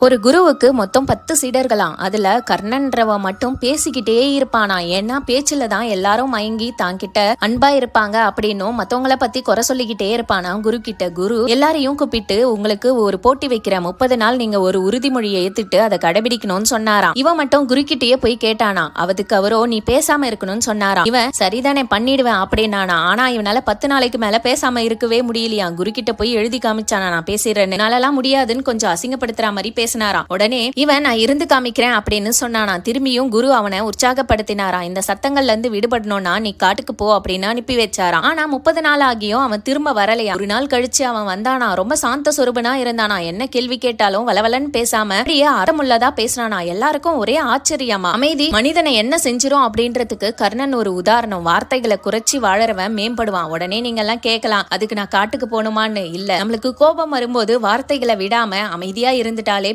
ஒரு குருவுக்கு மொத்தம் 10 சீடர்களாம். அதுல கர்ணன்றவ மட்டும் பேசிக்கிட்டே இருப்பானா. ஏன்னா பேச்சுல தான் எல்லாரும் மயங்கி தாங்கிட்ட அன்பா இருப்பாங்க அப்படின்னும் மத்தவங்கள பத்தி குறை சொல்லிக்கிட்டே இருப்பானா குரு கிட்ட. குரு எல்லாரையும் கூப்பிட்டு, உங்களுக்கு ஒரு போட்டி வைக்கிற 30 நாள் நீங்க ஒரு உறுதிமொழியை ஏத்துட்டு அதை கடைபிடிக்கணும்னு சொன்னாராம். இவன் மட்டும் குரு கிட்டயே போய் கேட்டானா. அதுக்கு அவரோ நீ பேசாம இருக்கணும்னு சொன்னாராம். இவன் சரிதானே பண்ணிடுவேன் அப்படின்னானா. ஆனா இவனால 10 நாளைக்கு மேல பேசாம இருக்கவே முடியலையா. குரு கிட்ட போய் எழுதி காமிச்சானா, நான் பேசுறேன்னு. என்னாலலாம் முடியாதுன்னு கொஞ்சம் அசிங்கப்படுத்துற மாதிரி பேசினாராம். உடனே இவன் நான் இருந்து காமிக்கிறேன் அப்படின்னு சொன்னானா. திரும்பியும் குரு அவனை உற்சாகப்படுத்தினாராம். இந்த சத்தங்கள்ல இருந்து விடுபடணும்னா நீ காட்டுக்கு போ அப்படின்னு அனுப்பி வச்சாராம். ஆனா 30 நாள் ஆகியும் அவன் திரும்ப வரலையா. ஒரு நாள் கழிச்சு அவன் வந்தானா. ரொம்ப சாந்த சொரூபனா இருந்தானா. என்ன கேள்வி கேட்டாலும் வளவலன்னு பேசாம அப்படியே அறமுள்ளதா பேசினானா. எல்லாருக்கும் ஒரே ஆச்சரியமா. அமைதி மனிதனை என்ன செஞ்சிரும் அப்படின்றதுக்கு கர்ணன் ஒரு உதாரணம். வார்த்தைகளை குறைச்சி வாழறவன் மேம்படுவான். உடனே நீங்க எல்லாம் கேட்கலாம், அதுக்கு நான் காட்டுக்கு போகணுமான்னு. இல்ல, நம்மளுக்கு கோபம் வரும்போது வார்த்தைகளை விடாம அமைதியா இருந்துட்டாலே